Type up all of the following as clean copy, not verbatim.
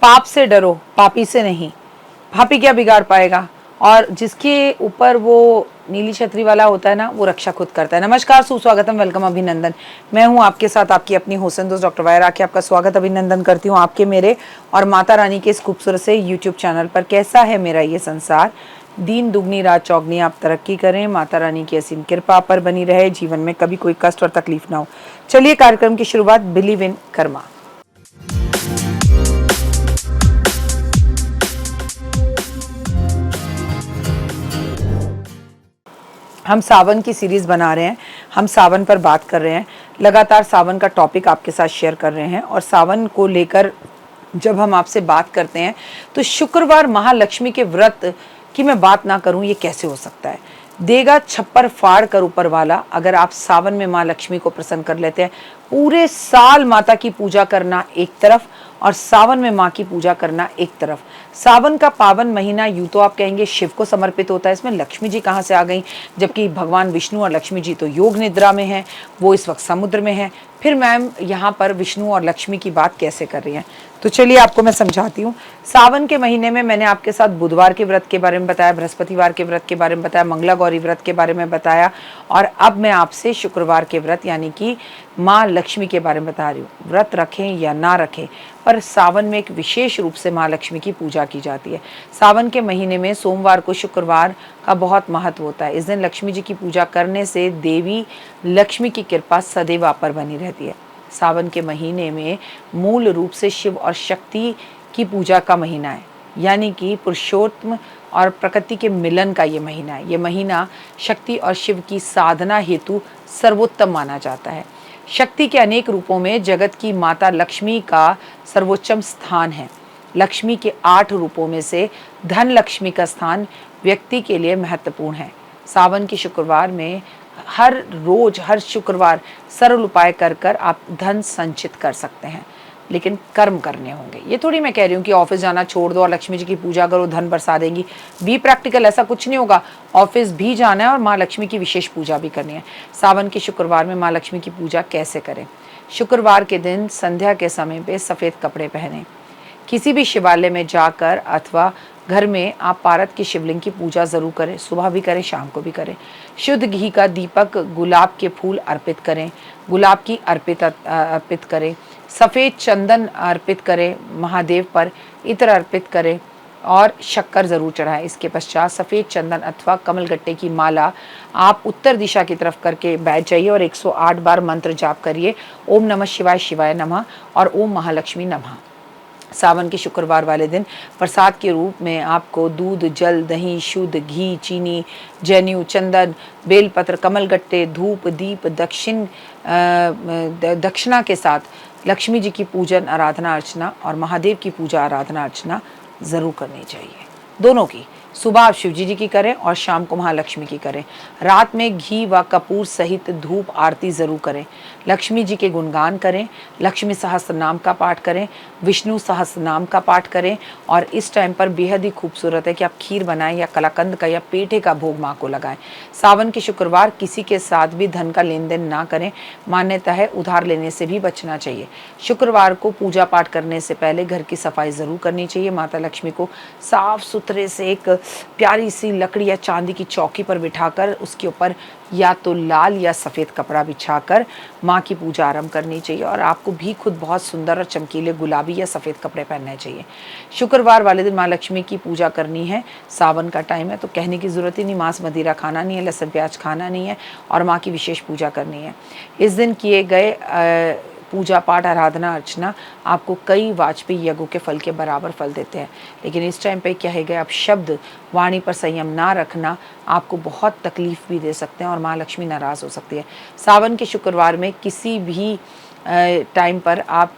पाप से डरो, पापी से नहीं। पापी क्या बिगाड़ पाएगा, और जिसके ऊपर वो नीली छतरी वाला होता है ना, वो रक्षा खुद करता है। नमस्कार, सुस्वागतम, वेलकम, अभिनंदन। मैं हूं आपके साथ आपकी अपनी होसन दोस्त डॉक्टर वायरा के आपका स्वागत अभिनंदन करती हूं आपके, मेरे और माता रानी के इस खूबसूरत से यूट्यूब चैनल पर। कैसा है मेरा ये संसार, दिन दुगनी रात चौगनी, आप तरक्की करें, माता रानी की असीम कृपा पर बनी रहे, जीवन में कभी कोई कष्ट और तकलीफ ना हो। चलिए कार्यक्रम की शुरुआत, बिलीव इन कर्मा। हम सावन की सीरीज़ बना रहे हैं, हम सावन पर बात कर रहे हैं, लगातार सावन का टॉपिक आपके साथ शेयर कर रहे हैं। और सावन को लेकर जब हम आपसे बात करते हैं तो शुक्रवार महालक्ष्मी के व्रत की मैं बात ना करूं, ये कैसे हो सकता है। देगा छप्पर फाड़ कर ऊपर वाला, अगर आप सावन में माँ लक्ष्मी को प्रसन्न कर लेते हैं, पूरे साल माता की पूजा करना एक तरफ और सावन में माँ की पूजा करना एक तरफ। सावन का पावन महीना यूं तो आप कहेंगे शिव को समर्पित होता है, इसमें लक्ष्मी जी कहाँ से आ गई, जबकि भगवान विष्णु और लक्ष्मी जी तो योग निद्रा में हैं, वो इस वक्त समुद्र में हैं। फिर मैम यहाँ पर विष्णु और लक्ष्मी की बात कैसे कर रही हैं, तो चलिए आपको मैं समझाती हूँ। सावन के महीने में मैंने आपके साथ बुधवार के व्रत के बारे में बताया, बृहस्पतिवार के व्रत के बारे में बताया, मंगला गौरी व्रत के बारे में बताया, और अब मैं आपसे शुक्रवार के व्रत यानी कि माँ लक्ष्मी के बारे में बता रही हूँ। व्रत रखें या ना रखें, पर सावन में एक विशेष रूप से माँ लक्ष्मी की पूजा की जाती है। सावन के महीने में सोमवार को शुक्रवार का बहुत महत्व होता है। इस दिन लक्ष्मी जी की पूजा करने से देवी लक्ष्मी की कृपा सदैव आप पर बनी रहती है। सावन के महीने में मूल रूप से शिव और शक्ति की पूजा का महीना है, यानी कि पुरुषोत्तम और प्रकृति के मिलन का ये महीना है। ये महीना शक्ति और शिव की साधना हेतु सर्वोत्तम माना जाता है। शक्ति के अनेक रूपों में जगत की माता लक्ष्मी का सर्वोच्चम स्थान है। लक्ष्मी के 8 रूपों में से धन लक्ष्मी का स्थान व्यक्ति के लिए महत्वपूर्ण है। सावन के शुक्रवार में हर रोज हर शुक्रवार सरल उपाय कर कर आप धन संचित कर सकते हैं, लेकिन कर्म करने होंगे। ये थोड़ी मैं कह रही हूँ कि ऑफिस जाना छोड़ दो और लक्ष्मी जी की पूजा करो धन बरसा देंगी। बी प्रैक्टिकल, ऐसा कुछ नहीं होगा। ऑफिस भी जाना है और माँ लक्ष्मी की विशेष पूजा भी करनी है। सावन के शुक्रवार में माँ लक्ष्मी की पूजा कैसे करें। शुक्रवार के दिन संध्या के समय पे सफ़ेद कपड़े पहने, किसी भी शिवालय में जाकर अथवा घर में आप पारत की शिवलिंग की पूजा ज़रूर करें। सुबह भी करें, शाम को भी करें। शुद्ध घी का दीपक, गुलाब के फूल अर्पित करें, गुलाब की अर्पित करें, सफ़ेद चंदन अर्पित करें, महादेव पर इत्र अर्पित करें और शक्कर ज़रूर चढ़ाएं। इसके पश्चात सफ़ेद चंदन अथवा कमलगट्टे की माला आप उत्तर दिशा की तरफ करके बैठ जाइए और 108 बार मंत्र जाप करिए। ओम नमः शिवाय, शिवाय नमः और ओम महालक्ष्मी नमः। सावन के शुक्रवार वाले दिन प्रसाद के रूप में आपको दूध, जल, दही, शुद्ध घी, चीनी, जनेऊ, चंदन, बेलपत्र, कमलगट्टे, धूप, दीप, दक्षिणा के साथ लक्ष्मी जी की पूजन आराधना अर्चना और महादेव की पूजा आराधना अर्चना ज़रूर करनी चाहिए। दोनों की, सुबह आप शिव जी की करें और शाम को महालक्ष्मी की करें। रात में घी व कपूर सहित धूप आरती ज़रूर करें। लक्ष्मी जी के गुणगान करें, लक्ष्मी सहस्त्र नाम का पाठ करें, विष्णु सहस्त्र नाम का पाठ करें। और इस टाइम पर बेहद ही खूबसूरत है कि आप खीर बनाएं या कलाकंद का या पेठे का भोग माँ को लगाएं। सावन के शुक्रवार किसी के साथ भी धन का लेन देन ना करें। मान्यता है उधार लेने से भी बचना चाहिए। शुक्रवार को पूजा पाठ करने से पहले घर की सफाई ज़रूर करनी चाहिए। माता लक्ष्मी को साफ सुथरे से एक प्यारी सी लकड़ी या चांदी की चौकी पर बिठाकर उसके ऊपर या तो लाल या सफ़ेद कपड़ा बिछाकर माँ की पूजा आरंभ करनी चाहिए। और आपको भी खुद बहुत सुंदर और चमकीले गुलाबी या सफ़ेद कपड़े पहनने चाहिए। शुक्रवार वाले दिन माँ लक्ष्मी की पूजा करनी है। सावन का टाइम है तो कहने की ज़रूरत ही नहीं, मांस मदिरा खाना नहीं है, लहसुन प्याज खाना नहीं है और माँ की विशेष पूजा करनी है। इस दिन किए गए पूजा पाठ आराधना अर्चना आपको कई वाजपेयी यज्ञों के फल के बराबर फल देते हैं। लेकिन इस टाइम पे क्या है गए, आप शब्द वाणी पर संयम ना रखना आपको बहुत तकलीफ भी दे सकते हैं और माँ लक्ष्मी नाराज़ हो सकती है। सावन के शुक्रवार में किसी भी टाइम पर आप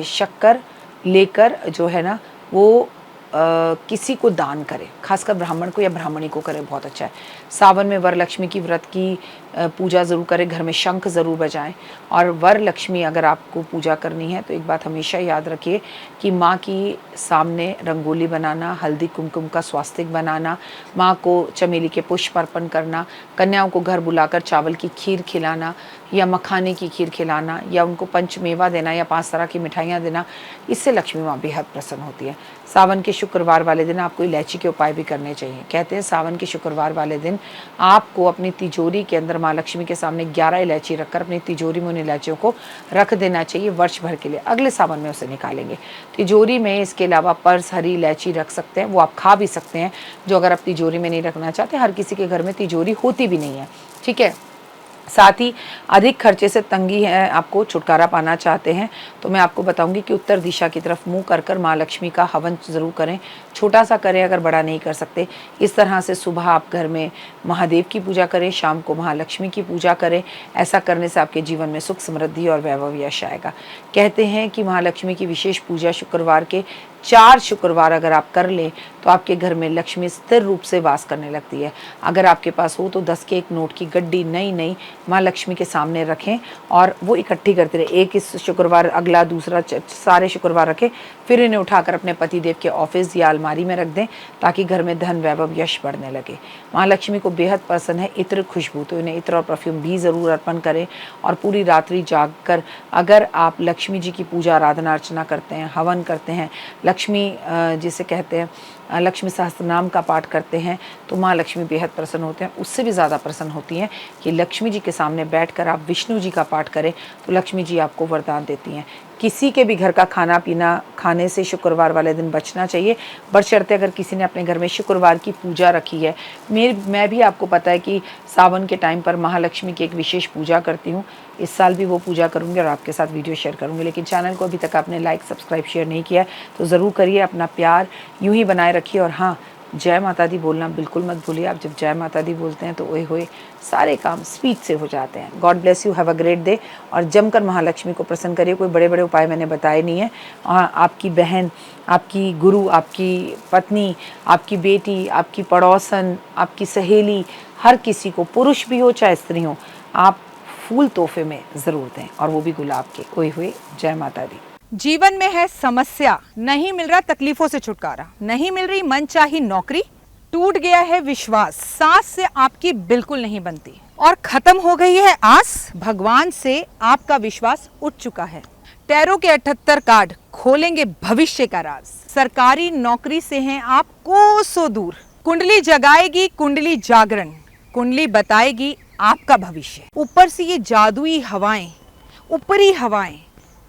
शक्कर लेकर जो है ना वो किसी को दान करें, खासकर ब्राह्मण को या ब्राह्मणी को करें, बहुत अच्छा है। सावन में वरलक्ष्मी की व्रत की पूजा ज़रूर करें, घर में शंख ज़रूर बजाएं। और वरलक्ष्मी अगर आपको पूजा करनी है तो एक बात हमेशा याद रखिए कि माँ की सामने रंगोली बनाना, हल्दी कुमकुम का स्वास्तिक बनाना, माँ को चमेली के पुष्प अर्पण करना, कन्याओं को घर बुलाकर चावल की खीर खिलाना या मखाने की खीर खिलाना या उनको पंचमेवा देना या 5 तरह की मिठाइयाँ देना, इससे लक्ष्मी माँ बेहद प्रसन्न होती है। सावन के शुक्रवार वाले दिन आपको इलायची के उपाय भी करने चाहिए। कहते हैं सावन के शुक्रवार वाले दिन आपको अपनी तिजोरी के अंदर माँ लक्ष्मी के सामने 11 इलायची रखकर अपनी तिजोरी में उन इलायचियों को रख देना चाहिए वर्ष भर के लिए। अगले सावन में उसे निकालेंगे। तिजोरी में इसके अलावा पर्स, हरी इलायची रख सकते हैं, वो आप खा भी सकते हैं, जो अगर आप तिजोरी में नहीं रखना चाहते। हर किसी के घर में तिजोरी होती भी नहीं है, ठीक है। साथ ही अधिक खर्चे से तंगी है, आपको छुटकारा पाना चाहते हैं तो मैं आपको बताऊंगी कि उत्तर दिशा की तरफ मुंह कर माँ लक्ष्मी का हवन ज़रूर करें। छोटा सा करें अगर बड़ा नहीं कर सकते। इस तरह से सुबह आप घर में महादेव की पूजा करें, शाम को महालक्ष्मी की पूजा करें। ऐसा करने से आपके जीवन में सुख, समृद्धि और वैभव यश आएगा। कहते हैं कि महालक्ष्मी की विशेष पूजा शुक्रवार के 4 शुक्रवार अगर आप कर लें तो आपके घर में लक्ष्मी स्थिर रूप से वास करने लगती है। अगर आपके पास हो तो 10 के 1 नोट की गड्डी नई माँ लक्ष्मी के सामने रखें और वो इकट्ठी करते रहे। एक इस शुक्रवार, अगला, दूसरा, सारे शुक्रवार रखें, फिर इन्हें उठाकर अपने पतिदेव के ऑफिस या अलमारी में रख दें ताकि घर में धन, वैभव, यश बढ़ने लगे। माँ लक्ष्मी को बेहद पसंद है इत्र, खुशबू, तो इन्हें इत्र और परफ्यूम भी ज़रूर अर्पण करें। और पूरी रात्रि जागकर अगर आप लक्ष्मी जी की पूजा, आराधना, अर्चना करते हैं, हवन करते हैं, लक्ष्मी जिसे कहते हैं लक्ष्मी सहस्त्रनाम का पाठ करते हैं तो माँ लक्ष्मी बेहद प्रसन्न होते हैं। उससे भी ज़्यादा प्रसन्न होती हैं कि लक्ष्मी जी के सामने बैठकर आप विष्णु जी का पाठ करें तो लक्ष्मी जी आपको वरदान देती हैं। किसी के भी घर का खाना पीना खाने से शुक्रवार वाले दिन बचना चाहिए, बशर्ते अगर किसी ने अपने घर में शुक्रवार की पूजा रखी है। मैं भी आपको पता है कि सावन के टाइम पर महालक्ष्मी की एक विशेष पूजा करती हूँ। इस साल भी वो पूजा करूँगी और आपके साथ वीडियो शेयर करूँगी। लेकिन चैनल को अभी तक आपने लाइक, सब्सक्राइब, शेयर नहीं किया है तो ज़रूर करिए। अपना प्यार यूँ ही बनाए रखिए। और हाँ, जय माता दी बोलना बिल्कुल मत भूलिए। आप जब जय माता दी बोलते हैं तो ओए होए सारे काम स्पीड से हो जाते हैं। God bless you, have a great day. और जमकर महालक्ष्मी को प्रसन्न करिए। कोई बड़े बड़े उपाय मैंने बताए नहीं है। आपकी बहन, आपकी गुरु, आपकी पत्नी, आपकी बेटी, आपकी पड़ोसन, आपकी सहेली, हर किसी को, पुरुष भी हो चाहे स्त्री हो, आप फूल तोहफे में ज़रूर दें और वो भी गुलाब के। ओए होए, जय माता दी। जीवन में है समस्या, नहीं मिल रहा तकलीफों से छुटकारा, नहीं मिल रही मनचाही नौकरी, टूट गया है विश्वास, सांस से आपकी बिल्कुल नहीं बनती और खत्म हो गई है आस, भगवान से आपका विश्वास उठ चुका है। टैरो के 78 कार्ड खोलेंगे भविष्य का राज। सरकारी नौकरी से हैं आप कोसों दूर। कुंडली जगाएगी कुंडली जागरण, कुंडली बताएगी आपका भविष्य। ऊपर से ये जादुई हवाएं, ऊपरी हवाएं,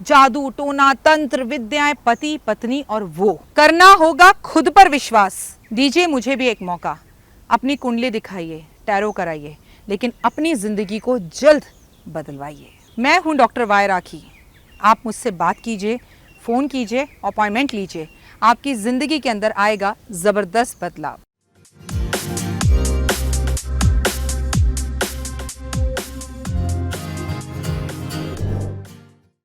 जादू, टोना, तंत्र, विद्याएं, पति, पत्नी और वो। करना होगा खुद पर विश्वास। दीजिए मुझे भी एक मौका, अपनी कुंडली दिखाइए, टैरो कराइए, लेकिन अपनी जिंदगी को जल्द बदलवाइए। मैं हूं डॉक्टर वाई राखी। आप मुझसे बात कीजिए, फ़ोन कीजिए, अपॉइंटमेंट लीजिए। आपकी ज़िंदगी के अंदर आएगा ज़बरदस्त बदलाव।